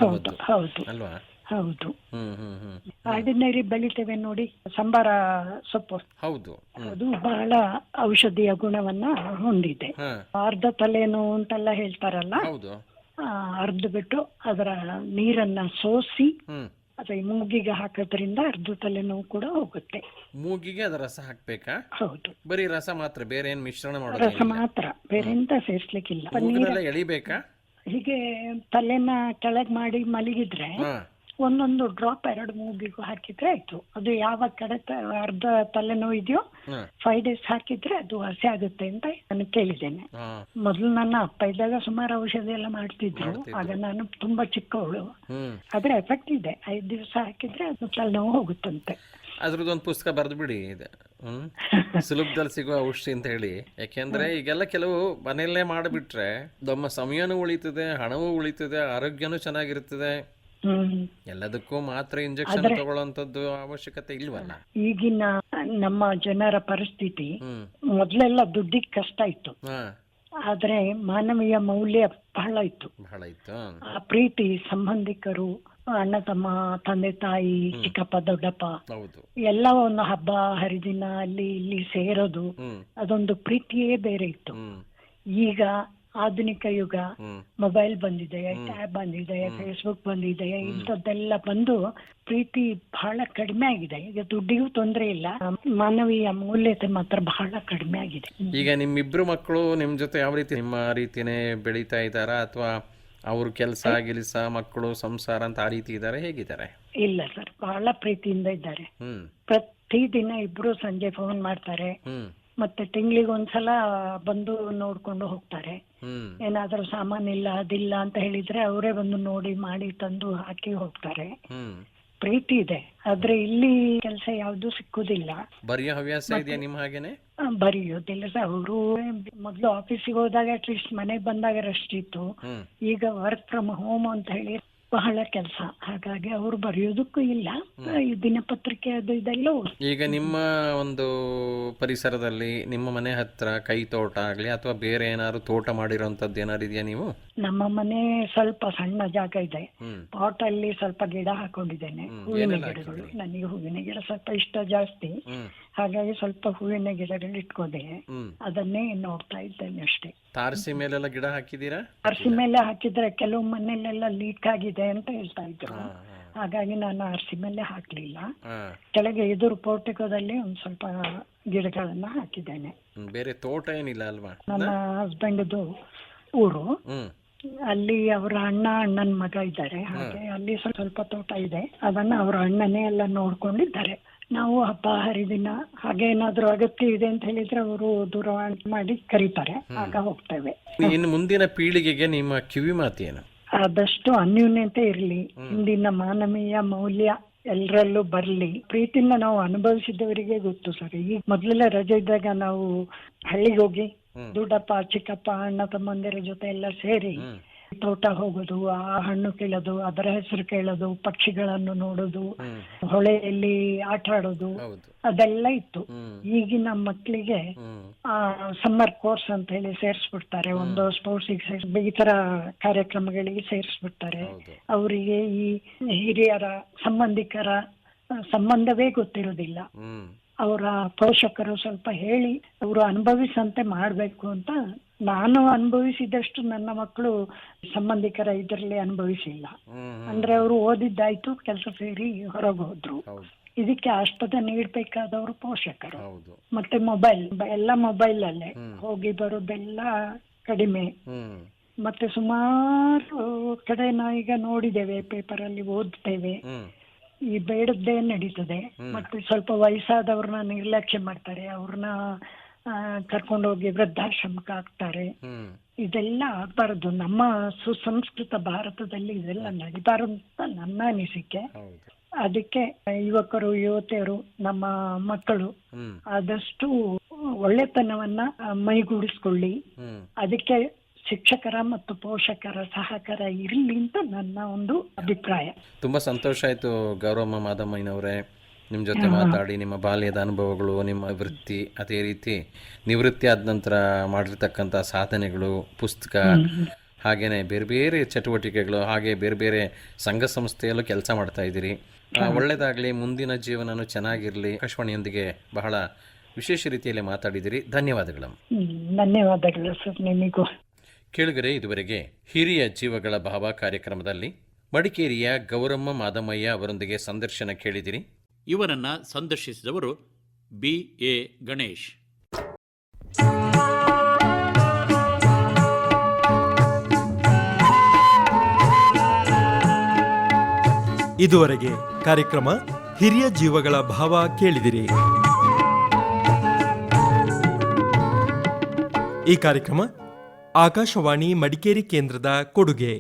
ಹೌದು ಹೌದು ಅಲ್ವಾ? ಹೌದು. ಆರ್ಡಿನರಿ ಬೆಳಿತೇವೆ ನೋಡಿ, ಸಂಬಾರ ಸೊಪ್ಪು, ಹೌದು, ಅದು ಬಹಳ ಔಷಧಿಯ ಗುಣವನ್ನ ಹೊಂದಿದೆ. ಅರ್ಧ ತಲೆನೋವು ಅಂತೆಲ್ಲ ಹೇಳ್ತಾರಲ್ಲ, ಅರ್ದು ಬಿಟ್ಟು ಅದರ ನೀರನ್ನ ಸೋಸಿ ಅದೇ ಮೂಗಿಗೆ ಹಾಕೋದ್ರಿಂದ ಅರ್ಧ ತಲೆನೋವು ಕೂಡ ಹೋಗುತ್ತೆ. ಮೂಗಿಗೆ ಅದರ ರಸ ಹಾಕ್ಬೇಕಾ? ಹೌದು, ಬರೀ ರಸ ಮಾತ್ರ, ಬೇರೆ ಏನ್ ಮಿಶ್ರಣ ಮಾಡೋದು? ರಸ ಮಾತ್ರ, ಬೇರೆ ಎಂತ ಸೇರ್ಸ್ಲಿಕ್ಕಿಲ್ಲ. ಎಳಿಬೇಕಾ? ಹೀಗೆ ತಲೆನ ಕೆಳಗ್ ಮಾಡಿ ಮಲಗಿದ್ರೆ ಒಂದೊಂದು ಡ್ರಾಪ್ 2 ಮೂಗಿಗೂ ಹಾಕಿದ್ರೆ ಆಯ್ತು. ಅದು ಯಾವ ಕಡೆ ಅರ್ಧ ತಲೆನೋವು ಇದೆಯೋ 5 days ಹಾಕಿದ್ರೆ ಅದು ವಾಸಿ ಆಗುತ್ತೆ ಅಂತ ನಾನು ಕೇಳಿದ್ದೇನೆ. ಮೊದಲು ನನ್ನ ಅಪ್ಪ ಇದ್ದಾಗ ಸುಮಾರು ಔಷಧಿ ಎಲ್ಲ ಮಾಡ್ತಿದ್ರು, ಆಗ ನಾನು ತುಂಬಾ ಚಿಕ್ಕವಳು. ಆದ್ರೆ ಎಫೆಕ್ಟ್ ಇದೆ, 5 ದಿವಸ ಹಾಕಿದ್ರೆ ಅದು ತಲೆನೋವು ಹೋಗುತ್ತಂತೆ. ಅದ್ರದ್ದೊಂದು ಪುಸ್ತಕ ಬರೆದು ಬಿಡಿ, ಸುಲಭದಲ್ಲಿ ಸಿಗುವ ಔಷಧಿ ಅಂತ ಹೇಳಿ. ಯಾಕೆಂದ್ರೆ ಈಗೆಲ್ಲ ಕೆಲವು ಮನೆಯಲ್ಲೇ ಮಾಡಿಬಿಟ್ರೆ ನಮ್ಮ ಸಮಯನೂ ಉಳಿತದೆ, ಹಣವೂ ಉಳಿತದೆ, ಆರೋಗ್ಯನೂ ಚೆನ್ನಾಗಿರ್ತದೆ. ಎಲ್ಲದಕ್ಕೂ ಮಾತ್ರ ಇಂಜೆಕ್ಷನ್ ತಗೊಳ್ಳೋಂಥದ್ದು ಅವಶ್ಯಕತೆ ಇಲ್ವಲ್ಲ. ಈಗಿನ ನಮ್ಮ ಜನರ ಪರಿಸ್ಥಿತಿ, ಮೊದ್ಲೆಲ್ಲ ದುಡ್ಡಿಗೆ ಕಷ್ಟ ಇತ್ತು, ಆದ್ರೆ ಮಾನವೀಯ ಮೌಲ್ಯ ಬಹಳ ಇತ್ತು. ಆ ಪ್ರೀತಿ, ಸಂಬಂಧಿಕರು, ಅಣ್ಣ ತಮ್ಮ, ತಂದೆ ತಾಯಿ, ಚಿಕ್ಕಪ್ಪ ದೊಡ್ಡಪ್ಪ ಎಲ್ಲ ಒಂದು ಹಬ್ಬ ಹರಿದಿನ ಅಲ್ಲಿ ಇಲ್ಲಿ ಸೇರೋದು, ಅದೊಂದು ಪ್ರೀತಿಯೇ ಬೇರೆ ಇತ್ತು. ಈಗ ಆಧುನಿಕ ಯುಗ, ಮೊಬೈಲ್ ಬಂದಿದೆ, ಟ್ಯಾಬ್ ಬಂದಿದೆ, ಫೇಸ್ಬುಕ್ ಬಂದಿದೆ, ಇಂಥದ್ದೆಲ್ಲ ಬಂದು ಪ್ರೀತಿ ಬಹಳ ಕಡಿಮೆ ಆಗಿದೆ. ಈಗ ದುಡ್ಡಿಗೂ ತೊಂದರೆ ಇಲ್ಲ, ಮಾನವೀಯ ಮೌಲ್ಯತೆ ಮಾತ್ರ ಬಹಳ ಕಡಿಮೆ ಆಗಿದೆ. ಈಗ ನಿಮ್ಮಿಬ್ರು ಮಕ್ಕಳು ನಿಮ್ ಜೊತೆ ಯಾವ ರೀತಿ ನಿಮ್ಮ ರೀತಿನೇ ಬೆಳೀತಾ ಇದ್ದಾರಾ, ಅಥವಾ ಅವ್ರ ಕೆಲಸ ಗಿಲ್ಸ ಮಕ್ಕಳು ಸಂಸಾರ ಅಂತ ಆ ರೀತಿ ಇದ್ದಾರೆ, ಹೇಗಿದ್ದಾರೆ? ಇಲ್ಲ ಸರ್, ಬಹಳ ಪ್ರೀತಿಯಿಂದ ಇದ್ದಾರೆ. ಪ್ರತಿ ದಿನ ಇಬ್ರು ಸಂಜೆ ಫೋನ್ ಮಾಡ್ತಾರೆ, ಮತ್ತೆ ತಿಂಗಳಿಗೆ ಒಂದ್ಸಲ ಬಂದು ನೋಡ್ಕೊಂಡು ಹೋಗ್ತಾರೆ. ಏನಾದ್ರೂ ಸಾಮಾನಿಲ್ಲ ಅದಿಲ್ಲ ಅಂತ ಹೇಳಿದ್ರೆ ಅವರೇ ಬಂದು ನೋಡಿ ಮಾಡಿ ತಂದು ಹಾಕಿ ಹೋಗ್ತಾರೆ. ಪ್ರೀತಿ ಇದೆ, ಆದ್ರೆ ಇಲ್ಲಿ ಕೆಲಸ ಯಾವ್ದು ಸಿಕ್ಕುದಿಲ್ಲ. ಬರೆಯೋ ಹವ್ಯಾಸ ಇದೆಯಾ ನಿಮ್ಮ ಹಾಗೇನೆ? ಬರೆಯೋದಿಲ್ಲ ಸರ್. ಅವರು ಮೊದ್ಲು ಆಫೀಸಿಗೆ ಹೋದಾಗ ಅಟ್ಲೀಸ್ಟ್ ಮನೆಗೆ ಬಂದಾಗ ರೆಸ್ಟ್ ಇತ್ತು, ಈಗ ವರ್ಕ್ ಫ್ರಮ್ ಹೋಮ್ ಅಂತ ಹೇಳಿ ಬಹಳ ಕೆಲಸ, ಹಾಗಾಗಿ ಅವರು ಬರೆಯೋದಕ್ಕೂ ಇಲ್ಲ. ಈ ದಿನಪತ್ರಿಕೆ ಅದು ಇದೆಲ್ಲ. ಈಗ ನಿಮ್ಮ ಒಂದು ಪರಿಸರದಲ್ಲಿ ನಿಮ್ಮ ಮನೆ ಹತ್ರ ಕೈ ತೋಟ ಆಗ್ಲಿ ಅಥವಾ ಬೇರೆ ಏನಾದ್ರು ತೋಟ ಮಾಡಿರೋಂಥದ್ದು ಏನಾರು ಇದೆಯಾ ನೀವು? ನಮ್ಮ ಮನೆ ಸ್ವಲ್ಪ ಸಣ್ಣ ಜಾಗ ಇದೆ, ಪಾಟ್ ಅಲ್ಲಿ ಸ್ವಲ್ಪ ಗಿಡ ಹಾಕೊಂಡಿದ್ದೇನೆ, ಹೂವಿನ ಗಿಡಗಳು. ನನಗೆ ಹೂವಿನ ಗಿಡ ಸ್ವಲ್ಪ ಇಷ್ಟ ಜಾಸ್ತಿ, ಹಾಗಾಗಿ ಸ್ವಲ್ಪ ಹೂವಿನ ಗಿಡಗಳು ಇಟ್ಕೋದೆ, ಅದನ್ನೇ ನೋಡ್ತಾ ಇದ್ದೇನೆ ಅಷ್ಟೇ. ತಾರಸಿ ಮೇಲೆಲ್ಲ ಗಿಡ ಹಾಕಿದೀರಾ? ತಾರಸಿ ಮೇಲೆ ಹಾಕಿದ್ರೆ ಕೆಲವು ಮನೆಯಲ್ಲೆಲ್ಲ ಲೀಕ್ ಆಗಿದೆ ಅಂತ ಹೇಳ್ತಾ ಇದ್ರು, ಹಾಗಾಗಿ ನಾನು ಆರ್ಸಿ ಮೇಲೆ ಹಾಕ್ಲಿಲ್ಲ. ಕೆಳಗೆ ಎದುರು ಪೋರ್ಟಿಕೋದಲ್ಲಿ ಒಂದ್ ಸ್ವಲ್ಪ ಗಿಡಗಳನ್ನ ಹಾಕಿದ್ದೇನೆ. ಬೇರೆ ತೋಟ ಏನಿಲ್ಲ ಅಲ್ವಾ? ನನ್ನ ಹಸ್ಬೆಂಡ್ದು ಊರು, ಅಲ್ಲಿ ಅವರ ಅಣ್ಣನ ಮಗ ಇದ್ದಾರೆ, ಹಾಗೆ ಅಲ್ಲಿ ಸ್ವಲ್ಪ ತೋಟ ಇದೆ, ಅದನ್ನ ಅವರ ಅಣ್ಣನೇ ಎಲ್ಲ ನೋಡ್ಕೊಂಡಿದ್ದಾರೆ. ನಾವು ಹಬ್ಬ ಹರಿದಿನ ಹಾಗೆ ಏನಾದ್ರು ಅಗತ್ಯ ಇದೆ ಅಂತ ಹೇಳಿದ್ರೆ ಅವರು ದೂರವಾಣಿ ಮಾಡಿ ಕರೀತಾರೆ, ಆಗ ಹೋಗ್ತೇವೆ. ಇನ್ನು ಮುಂದಿನ ಪೀಳಿಗೆಗೆ ನಿಮ್ಮ ಕಿವಿ ಮಾತೇನು? ಆದಷ್ಟು ಅನ್ಯೂನ್ಯತೆ ಇರ್ಲಿ, ಇಂದಿನ ಮಾನವೀಯ ಮೌಲ್ಯ ಎಲ್ಲರಲ್ಲೂ ಬರ್ಲಿ. ಪ್ರೀತಿನ ನಾವು ಅನುಭವಿಸಿದವರಿಗೆ ಗೊತ್ತು ಸರ್. ಈಗ ಮೊದ್ಲೆಲ್ಲ ರಜೆ ಇದ್ದಾಗ ನಾವು ಹಳ್ಳಿಗೆ ಹೋಗಿ ದೊಡ್ಡಪ್ಪ ಚಿಕ್ಕಪ್ಪ ಅಣ್ಣ ತಮ್ಮಂದಿರ ಜೊತೆ ಎಲ್ಲ ಸೇರಿ ತೋಟ ಹೋಗೋದು, ಆ ಹಣ್ಣು ಕೀಳೋದು, ಅದರ ಹೆಸರು ಕೇಳೋದು, ಪಕ್ಷಿಗಳನ್ನು ನೋಡೋದು, ಹೊಳೆಯಲ್ಲಿ ಆಟ ಆಡೋದು, ಅದೆಲ್ಲ ಇತ್ತು. ಈಗಿನ ಮಕ್ಕಳಿಗೆ ಸಮ್ಮರ್ ಕೋರ್ಸ್ ಅಂತ ಹೇಳಿ ಸೇರಿಸ್ಬಿಡ್ತಾರೆ, ಒಂದು ಸ್ಪೋರ್ಟ್ಸಿಗೆ ಈ ತರ ಕಾರ್ಯಕ್ರಮಗಳಿಗೆ ಸೇರಿಸ್ಬಿಡ್ತಾರೆ. ಅವರಿಗೆ ಈ ಹಿರಿಯರ ಸಂಬಂಧಿಕರ ಸಂಬಂಧವೇ ಗೊತ್ತಿರೋದಿಲ್ಲ. ಅವರ ಪೋಷಕರು ಸ್ವಲ್ಪ ಹೇಳಿ ಅವರು ಅನುಭವಿಸಂತೆ ಮಾಡಬೇಕು ಅಂತ. ನಾನು ಅನುಭವಿಸಿದಷ್ಟು ನನ್ನ ಮಕ್ಕಳು ಸಂಬಂಧಿಕರ ಇದರಲ್ಲಿ ಅನುಭವಿಸಿಲ್ಲ. ಅಂದ್ರೆ ಅವರು ಓದಿದ್ದಾಯ್ತು, ಕೆಲಸ ಸೇರಿ ಹೊರಗೆ ಹೋದ್ರು. ಇದಕ್ಕೆ ಆಸ್ಪದ ನೀಡಬೇಕಾದವರು ಪೋಷಕರು. ಮತ್ತೆ ಮೊಬೈಲ್ ಎಲ್ಲ ಮೊಬೈಲ್ ಅಲ್ಲೇ ಹೋಗಿ ಬರೋದೆಲ್ಲ ಕಡಿಮೆ. ಮತ್ತೆ ಸುಮಾರು ಕಡೆ ನಾವೀಗ ನೋಡಿದ್ದೇವೆ, ಪೇಪರ್ ಅಲ್ಲಿ ಓದ್ತೇವೆ, ಈ ಬೇಡದ್ದೇ ನಡೀತದೆ. ಮತ್ತೆ ಸ್ವಲ್ಪ ವಯಸ್ಸಾದವ್ರನ್ನ ನಿರ್ಲಕ್ಷ್ಯ ಮಾಡ್ತಾರೆ, ಅವ್ರನ್ನ ಕರ್ಕೊಂಡೋಗಿ ವೃದ್ಧಾಶ್ರಮಕ್ಕೆ ಹಾಕ್ತಾರೆ. ಇದೆಲ್ಲ ಆಗ್ಬಾರದು. ನಮ್ಮ ಸುಸಂಸ್ಕೃತ ಭಾರತದಲ್ಲಿ ಇದೆಲ್ಲ ನಡಿಬಾರದು ಅಂತ ನನ್ನ ಅನಿಸಿಕೆ. ಅದಕ್ಕೆ ಯುವಕರು ಯುವತಿಯರು, ನಮ್ಮ ಮಕ್ಕಳು ಆದಷ್ಟು ಒಳ್ಳೆತನವನ್ನ ಮೈಗೂಡಿಸ್ಕೊಳ್ಳಿ. ಅದಕ್ಕೆ ಶಿಕ್ಷಕರ ಮತ್ತು ಪೋಷಕರ ಸಹಕಾರ ಇರಲಿ ಅಂತ ನನ್ನ ಒಂದು ಅಭಿಪ್ರಾಯ. ತುಂಬಾ ಸಂತೋಷ ಆಯ್ತು ಗೌರಮ್ಮ ಮಾದಮ್ಮಯ್ಯನವರೇ, ನಿಮ್ಮ ಜೊತೆ ಮಾತಾಡಿ. ನಿಮ್ಮ ಬಾಲ್ಯದ ಅನುಭವಗಳು, ನಿಮ್ಮ ವೃತ್ತಿ, ಅದೇ ರೀತಿ ನಿವೃತ್ತಿ ಆದ ನಂತರ ಮಾಡಿರ್ತಕ್ಕಂಥ ಸಾಧನೆಗಳು, ಪುಸ್ತಕ, ಹಾಗೇನೆ ಬೇರೆ ಬೇರೆ ಚಟುವಟಿಕೆಗಳು, ಹಾಗೆ ಬೇರೆ ಬೇರೆ ಸಂಘ ಸಂಸ್ಥೆಯಲ್ಲೂ ಕೆಲಸ ಮಾಡ್ತಾ ಇದ್ದೀರಿ. ಒಳ್ಳೆಯದಾಗಲಿ, ಮುಂದಿನ ಜೀವನನೂ ಚೆನ್ನಾಗಿರಲಿ. ಆಕಾಶವಾಣಿಯೊಂದಿಗೆ ಬಹಳ ವಿಶೇಷ ರೀತಿಯಲ್ಲಿ ಮಾತಾಡಿದಿರಿ. ಧನ್ಯವಾದಗಳು. ಧನ್ಯವಾದಗಳು ಸರ್ ನಿಮಗೂ. ಕೇಳುಗರೆ, ಇದುವರೆಗೆ ಹಿರಿಯ ಜೀವಗಳ ಭಾವ ಕಾರ್ಯಕ್ರಮದಲ್ಲಿ ಮಡಿಕೇರಿಯ ಗೌರಮ್ಮ ಮಾದಮ್ಮಯ್ಯ ಅವರೊಂದಿಗೆ ಸಂದರ್ಶನ ಕೇಳಿದಿರಿ. ಇವರನ್ನ ಸಂದರ್ಶಿಸಿದವರು BA ಗಣೇಶ್. ಇದುವರೆಗೆ ಕಾರ್ಯಕ್ರಮ ಹಿರಿಯ ಜೀವಗಳ ಭಾವ ಕೇಳಿದಿರಿ. ಈ ಕಾರ್ಯಕ್ರಮ ಆಕಾಶವಾಣಿ ಮಡಿಕೇರಿ ಕೇಂದ್ರದ ಕೊಡುಗೆ.